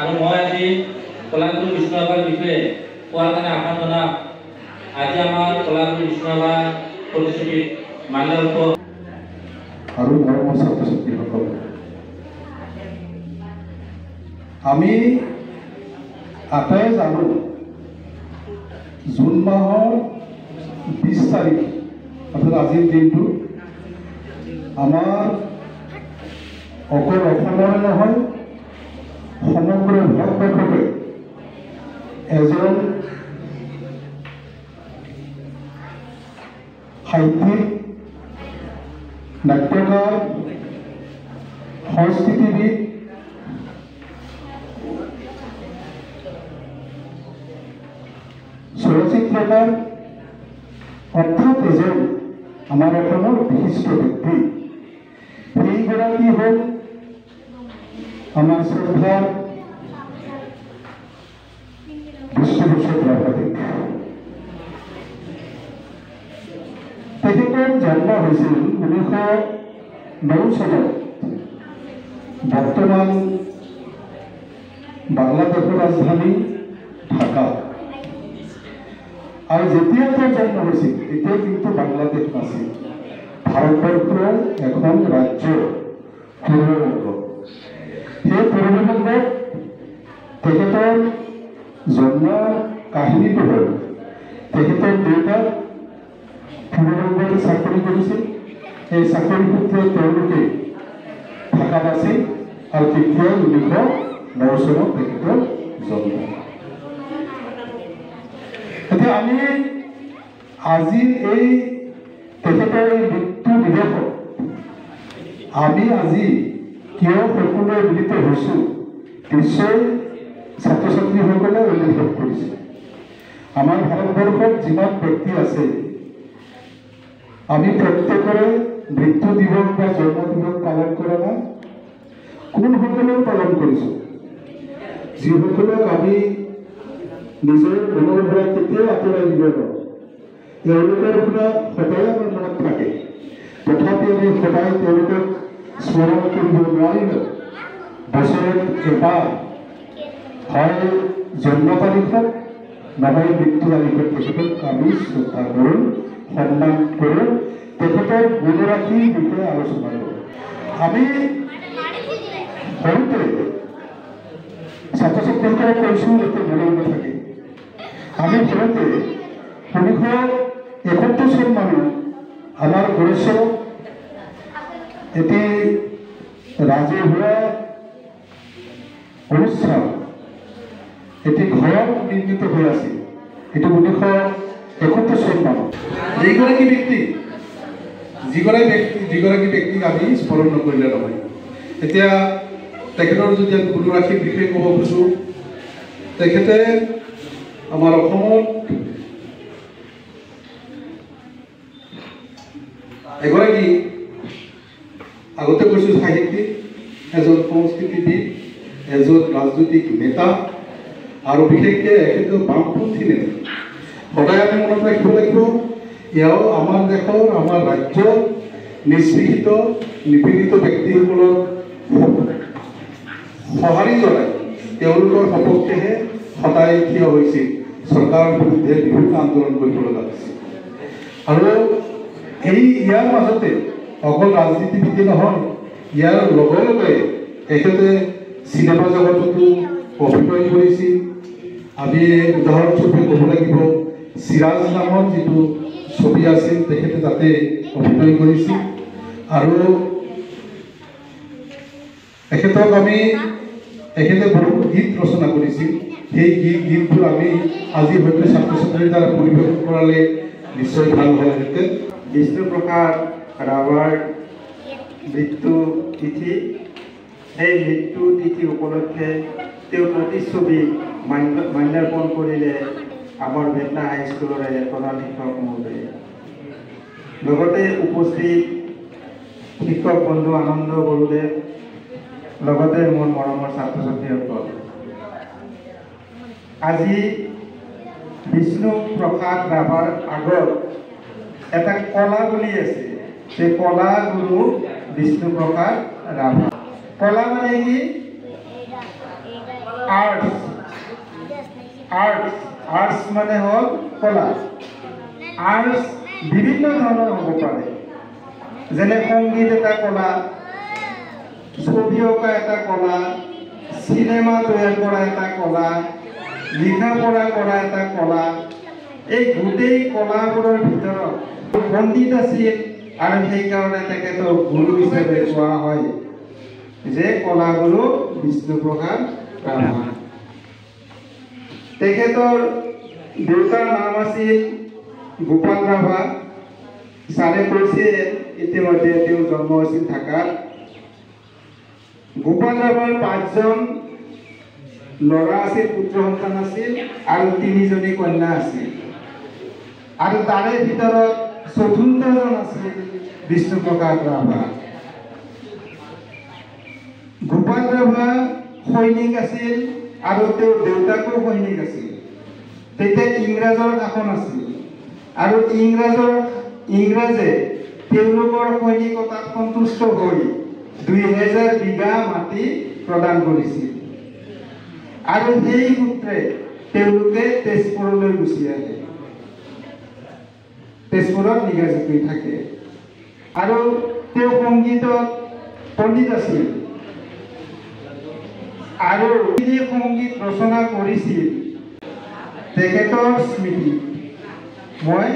আৰু মই আজি কলাগুৰু বিষ্ণুৰাভাৰ বিষয়ে কোৱাৰ কাৰণে আহ্বান জনাম। আজি আমাৰ কলাগুৰু বিষ্ণুৰাভা প্ৰতিষ্ঠিত মাল্যৰ্প আৰু মৰমৰ ছাত্ৰ ছাত্ৰীসকল, আমি আটাইয়ে জানো জুন মাহৰ 20 তাৰিখ অৰ্থাৎ আজিৰ দিনটো আমাৰ অকল অসমৰে নহয় সমগ্ৰ ভাৰতবৰ্ষতে এজন সাহিত্যিক, নাট্যকাৰ, সংস্কৃতিবিদ, চলচ্চিত্ৰকাৰ অৰ্থাৎ এজন আমাৰ অসমৰ বিশিষ্ট ব্যক্তি। সেইগৰাকী হ'ল আমাৰ শ্ৰদ্ধাৰ বিষ্ণুপ্ৰসাদ ৰাভাদেৱ। তেখেতৰ জন্ম হৈছিল 1909 চনত বৰ্তমান বাংলাদেশৰ ৰাজধানী ঢাকা। আৰু যেতিয়া তেওঁৰ জন্ম হৈছিল তেতিয়া কিন্তু বাংলাদেশ নাছিল, ভাৰতবৰ্ষৰ এখন ৰাজ্য পূৰ্ববংগ। সেই পূৰ্ববংগত তেখেতৰ জন্ম কাহিনীটো হ'ল তেখেতৰ দেউতাক পূৰ্ববংগতে চাকৰি কৰিছিল। এই চাকৰি সূত্ৰে তেওঁলোকে ঢাকাত আছিল আৰু তেতিয়াই 1909 চনত তেখেতৰ জন্ম। এতিয়া আমি আজি এই তেখেতৰ এই মৃত্যু দিৱসত আমি আজি কিয় সকলোৱে মিলিত হৈছোঁ নিশ্চয় ছাত্ৰ ছাত্ৰীসকলে অনুভৱ কৰিছে। আমাৰ ভাৰতবৰ্ষত যিমান ব্যক্তি আছে আমি প্ৰত্যেকৰে মৃত্যু দিৱস বা জন্ম দিৱস পালন কৰা নাই। কোনসকলেও পালন কৰিছোঁ, যিসকলক আমি নিজৰ মনৰ পৰা কেতিয়াও আঁতৰাই দিব নোৱাৰোঁ। তেওঁলোকৰ পৰা সদায় আমাৰ মনত থাকে, তথাপি আমি সদায় তেওঁলোকক স্মৰণ কৰিব নোৱাৰিলেও বছৰত এবাৰ হয় জন্ম তাৰিখত নহয় মৃত্যু তাৰিখত তেখেতক আমি শ্ৰদ্ধা কৰোঁ, সন্মান কৰোঁ, তেখেতৰ গুণৰাশিৰ বিষয়ে আলোচনা কৰোঁ। আমি সৰুতে ছাত্ৰ ছাত্ৰীসকলক কৈছোঁ যাতে মনে মনে থাকে। আমি ঘৰতে 1971 চন মানত আমাৰ গড়েশ্বৰত এটি ৰাজহুৱা অনুষ্ঠান এটি ঘৰত নিৰ্মিত হৈ আছিল। এটি 1971 চন মানত যিগৰাকী ব্যক্তিক আমি স্মৰণ নকৰিলে নহয়। এতিয়া তেখেতৰ যদি আমি গুণৰাশিৰ বিষয়ে ক'ব খোজোঁ, তেখেতে আমাৰ অসমত এগৰাকী আগতে কৈছোঁ সাহিত্যিক, এজন সংস্কৃতিবিদ, এজন ৰাজনৈতিক নেতা আৰু বিশেষকৈ এখেতৰ বামপন্থী নেতা। সদায় আমি মনত ৰাখিব লাগিব, এয়াও আমাৰ দেশৰ, আমাৰ ৰাজ্যৰ নিষ্পৃহিত নিপীড়িত ব্যক্তিসকলৰ সঁহাৰি জনাই তেওঁলোকৰ সপক্ষেহে সদায় থিয় হৈছিল, চৰকাৰৰ বিৰুদ্ধে বিভিন্ন আন্দোলন কৰিব লগা হৈছিল। আৰু ইয়াৰ মাজতে অকল ৰাজনীতিবিদে নহয়, ইয়াৰ লগে লগে তেখেতে চিনেমা জগততো অভিনয় কৰিছিল। আমি উদাহৰণস্বৰূপে ক'ব লাগিব, চিৰাজ নামৰ যিটো ছবি আছিল তেখেতে তাতে অভিনয় কৰিছিল। আৰু তেখেতে বহুত গীত ৰচনা কৰিছিল। সেই গীতবোৰ আমি আজি হয়তো ছাত্ৰ ছাত্ৰীৰ দ্বাৰা পৰিৱেশন কৰালে নিশ্চয় ভাল হ'লহেঁতেন। বিষ্ণুপ্ৰসাদ ৰাভাৰ মৃত্যু তিথি, সেই মৃত্যু তিথি উপলক্ষে তেওঁৰ প্ৰতিচ্ছবি মাল্যাৰ্পণ কৰিলে আমাৰ বেটলা হাইস্কুলৰে প্ৰধান শিক্ষক মহোদয়ে। লগতে উপস্থিত শিক্ষক বন্ধু আনন্দ বড়োদেৱ, লগতে মোৰ মৰমৰ ছাত্ৰ ছাত্ৰীসকল, আজি বিষ্ণুপ্ৰসাদ ৰাভাৰ আগত এটা কলা বুলি আছে, সেই কলা গুৰু বিষ্ণুপ্ৰসাদ ৰাভা। কলা মানে কি? আৰ্টছ মানে হ'ল কলা। আৰ্টছ বিভিন্ন ধৰণৰ হ'ব পাৰে, যেনে সংগীত এটা কলা, ছবি অঁকা এটা কলা, চিনেমা তৈয়াৰ কৰা এটা কলা, লিখা পঢ়া কৰা এটা কলা। এই গোটেই কলাবোৰৰ ভিতৰত পণ্ডিত আছিল আৰু সেইকাৰণে তেখেতক গুৰু হিচাপে কোৱা হয় যে কলাগুৰু বিষ্ণুপ্ৰসাদ ৰাভা। তেখেতৰ দেউতাৰ নাম আছিল গোপাল ৰাভা। ছাৰে কৈছে ইতিমধ্যে তেওঁৰ জন্ম হৈছিল ঢাকাত। গোপাল ৰাভাৰ 5জন ল'ৰা আছিল, পুত্ৰ সন্তান আছিল আৰু 3জনী কন্যা আছিল। আৰু তাৰে ভিতৰত চতুৰ্থজন আছিল বিষ্ণুপ্ৰসাদ ৰাভা। গোপাল ৰাভা সৈনিক আছিল আৰু তেওঁৰ দেউতাকো সৈনিক আছিল। তেতিয়া ইংৰাজৰ শাসন আছিল আৰু ইংৰাজে তেওঁলোকৰ সৈনিকতাত সন্তুষ্ট হৈ 2000 বিঘা মাটি প্ৰদান কৰিছিল। আৰু সেই সূত্ৰে তেওঁলোকে তেজপুৰলৈ গুচি আহে, তেজপুৰত নিগাজী কৰি থাকে। আৰু তেওঁ সংগীতত পণ্ডিত আছিল আৰু সংগীত ৰচনা কৰিছিল। তেখেতৰ স্মৃতি মই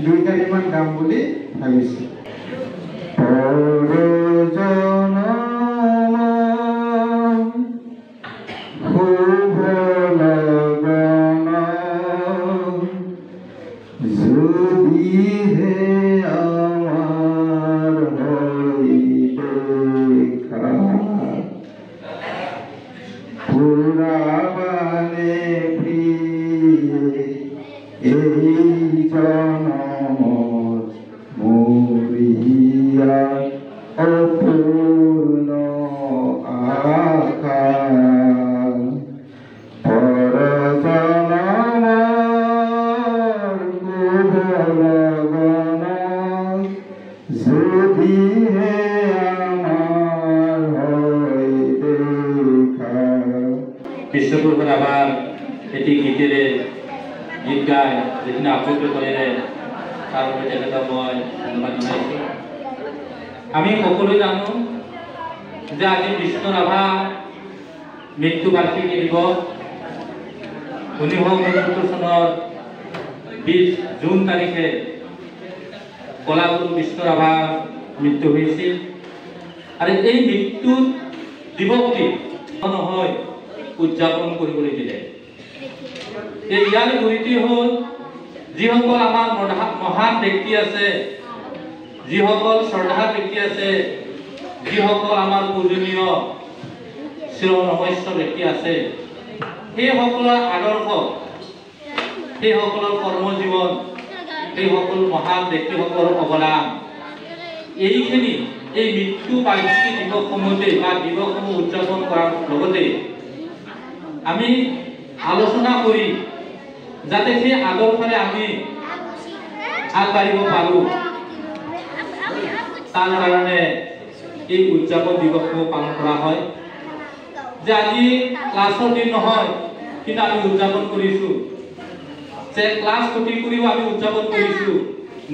2-4মান গাম বুলি ভাবিছোঁ। বিষ্ণুপ্ৰসাদ ৰাভাৰ এটি গীতেৰে গীত গাই যিখিনি আপ্লুত কৰিলে তাৰ বাবে তেখেতক মই ধন্যবাদ জনাইছোঁ। আমি সকলোৱে জানো যে আজি বিষ্ণু ৰাভা মৃত্যু বাৰ্ষিকী দিৱস 1969 চনৰ 20 জুন তাৰিখে কলাগুৰু বিষ্ণু ৰাভাৰ মৃত্যু হৈছিল আৰু এই মৃত্যু দিৱসটি নহয় উদযাপন কৰিবলৈ দিলে। ইয়াৰ গুৰুটি হ'ল যিসকল আমাৰ মহান ব্যক্তি আছে, যিসকল শ্ৰদ্ধা ব্যক্তি আছে, যিসকল আমাৰ পূজনীয় শিৰনমস্য ব্যক্তি আছে, সেইসকলৰ আদৰ্শ, সেইসকলৰ কৰ্মজীৱন, সেইসকল মহান ব্যক্তিসকলৰ অৱদান এইখিনি এই মৃত্যু বাৰ্ষিকী দিৱসসমূহতে বা দিৱসসমূহ উদযাপন কৰাৰ লগতে আমি আলোচনা কৰি যাতে সেই আদৰ্শৰে আমি আগবাঢ়িব পাৰোঁ তাৰ কাৰণে এই উদযাপন দিৱসসমূহ পালন কৰা হয়। যে আজি ক্লাছৰ দিন নহয় কিন্তু আমি উদযাপন কৰিছোঁ, যে ক্লাছ ক্ষতি কৰিও আমি উদযাপন কৰিছোঁ,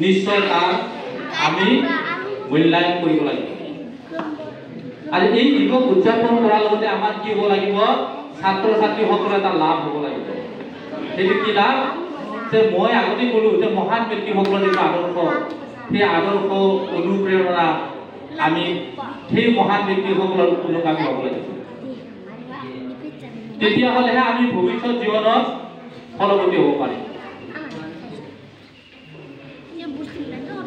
নিশ্চয় তাৰ আমি মূল্যায়ন কৰিব লাগিব। আৰু এই দিৱস উদযাপন কৰাৰ লগতে আমাৰ কি হ'ব লাগিব, ছাত্ৰ ছাত্ৰীসকলৰ এটা লাভ হ'ব লাগিব। সেইটো কি লাভ, যে মই আগতে ক'লোঁ যে মহান ব্যক্তিসকলৰ যিটো আদৰ্শ, সেই আদৰ্শ অনুপ্ৰেৰণা আমি সেই মহান ব্যক্তিসকলৰ অনুগামী হ'ব লাগিব। তেতিয়াহ'লেহে আমি ভৱিষ্যত জীৱনত ফলৱতী হ'ব পাৰিম।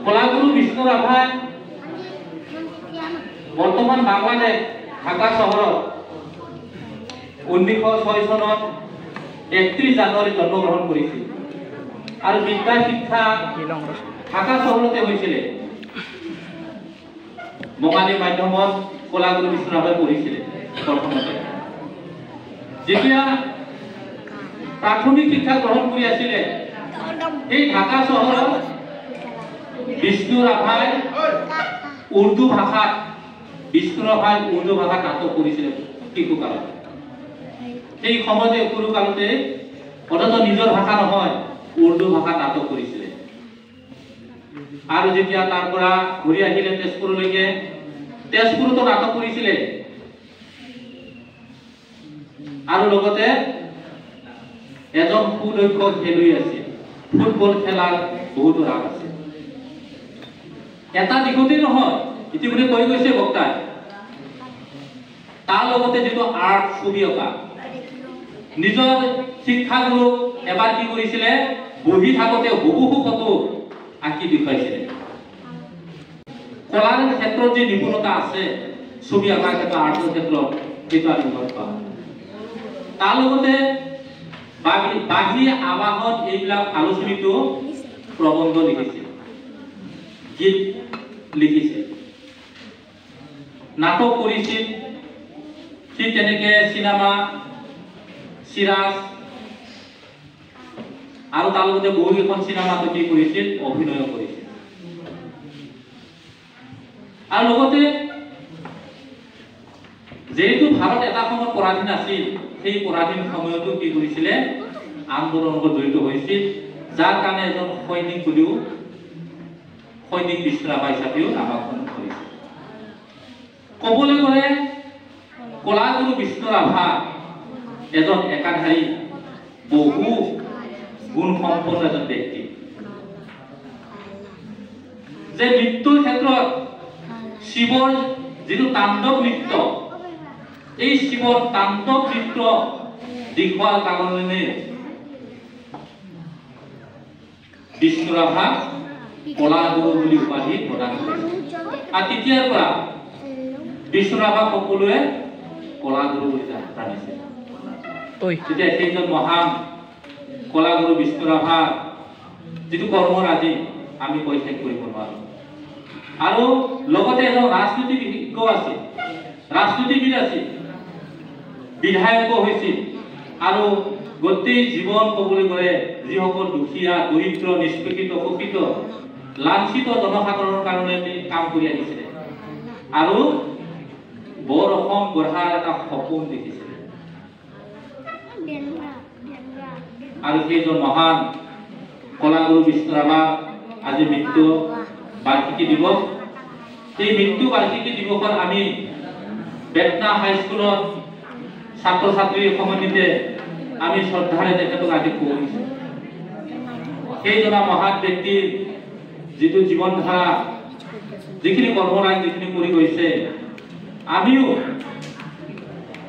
কলাগুৰু বিষ্ণু ৰাভাই বৰ্তমান বাংলাদেশ ঢাকা চহৰত 1906 চনত 31 জানুৱাৰী জন্মগ্ৰহণ কৰিছিল আৰু বিদ্যা শিক্ষা ঢাকা চহৰতে হৈছিলে। বঙালী মাধ্যমত কলাগুৰু বিষ্ণু ৰাভাই পঢ়িছিলে প্ৰথমতে। যেতিয়া প্ৰাথমিক শিক্ষা গ্ৰহণ কৰি আছিলে এই ঢাকা চহৰত বিষ্ণু ৰাভাই উৰ্দু ভাষাত নাটক কৰিছিলে শিশুকালত। সেই সময়তে সৰুকালতে অথচ নিজৰ ভাষা নহয় উৰ্দু ভাষাত নাটক কৰিছিলে। আৰু যেতিয়া তাৰ পৰা ঘূৰি আহিলে তেজপুৰলৈকে, তেজপুৰতো নাটক কৰিছিলে আৰু লগতে এজন সুদক্ষ খেলুৱৈ আছিল। ফুটবল খেলাৰ বহুতো ৰাপ আছে। এটা দিশতেই নহয়, ইতিমধ্যে কৈ গৈছে বক্তাই, তাৰ লগতে যিটো আৰ্ট, ছবি অঁকা, নিজৰ শিক্ষাগুৰুক এবাৰ কি কৰিছিলে, বহি থাকোঁতে হুবহু ফটো আঁকি দেখুৱাইছিলে। কলাৰ ক্ষেত্ৰত যি নিপুণতা আছে, ছবি অঁকাৰ ক্ষেত্ৰত, আৰ্টৰ ক্ষেত্ৰত, সেইটো আমি গম পাওঁ। তাৰ লগতে বাঁহী আৱাহন এইবিলাক আলোচনীতো প্ৰবন্ধ লিখিছিল, গীত লিখিছিল, নাটক কৰিছিল। ঠিক তেনেকে চিনেমা, চিৰাজ আৰু তাৰ লগতে বহুকেইখন চিনেমাতো কি কৰিছিল, অভিনয় কৰিছিল। আৰু লগতে যেহেতু ভাৰত এটা সময়ত পৰাধীন আছিল, সেই পৰাধীন সময়তো কি কৰিছিলে, আন্দোলনৰ লগত জড়িত হৈছিল, যাৰ কাৰণে এজন সৈনিক বুলিও, সৈনিক বিষ্ণু ৰাভা হিচাপেও নামাকৰণ কৰিছিল। ক'বলৈ গ'লে কলাগুৰু বিষ্ণু ৰাভা এজন একাধাৰী বহু গুণ সম্পন্ন এজন ব্যক্তি, যে নৃত্যৰ ক্ষেত্ৰত শিৱৰ যিটো তাণ্ডৱ নৃত্য, এই শিৱৰ তাণ্ডৱ নৃত্য দেখুৱাৰ কাৰণে বিষ্ণু ৰাভা কলাগুৰু বুলি উপাধি প্ৰদান কৰিছিল। আৰু তেতিয়াৰ পৰা বিষ্ণু ৰাভা সকলোৱে কলাগুৰু বুলি জানিছিল। তেতিয়া সেইজন মহান কলাগুৰু বিষ্ণু ৰাভা যিটো কৰ্মৰাজি আমি কৈ শেষ কৰিব নোৱাৰোঁ। আৰু লগতে এজন ৰাজনীতিবিজ্ঞ আছিল, ৰাজনীতিবিদ আছিল, বিধায়কো হৈছিল। আৰু গোটেই জীৱন ক'বলৈ গ'লে যিসকল দুখীয়া, দৰিদ্ৰ, নিষ্পেষিত, শোষিত, লাঞ্ছিত জনসাধাৰণৰ কাৰণে কাম কৰি আহিছিলে আৰু বৰ অসম গঢ়াৰ এটা সপোন দেখিছিলে। আৰু সেইজন মহান কলাগুৰু বিষ্ণু ৰাভা আজি মৃত্যু বাৰ্ষিকী দিৱস। এই মৃত্যু বাৰ্ষিকী দিৱসত আমি বেতনা হাইস্কুলত ছাত্ৰ ছাত্ৰীৰ সমন্বিতে আমি শ্ৰদ্ধাৰে তেখেতক আজি কৰিছোঁ। সেইজনা মহান ব্যক্তিৰ যিটো জীৱন ধাৰা, যিখিনি কৰ্মৰাজ যিখিনি কৰি গৈছে, আমিও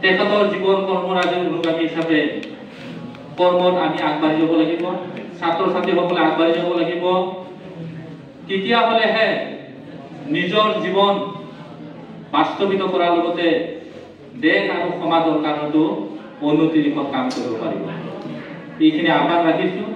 তেখেতৰ জীৱন কৰ্মৰাজৰ অনুগামী হিচাপে কৰ্মত আমি আগবাঢ়ি যাব লাগিব, ছাত্ৰ ছাত্ৰীসকলে আগবাঢ়ি যাব লাগিব। তেতিয়াহ'লেহে নিজৰ জীৱন বাস্তৱিত কৰাৰ লগতে দেশ আৰু সমাজৰ কাৰণেতো উন্নতিৰ দিশত কাম কৰিব পাৰিব। এইখিনি আহ্বান ৰাখিছোঁ।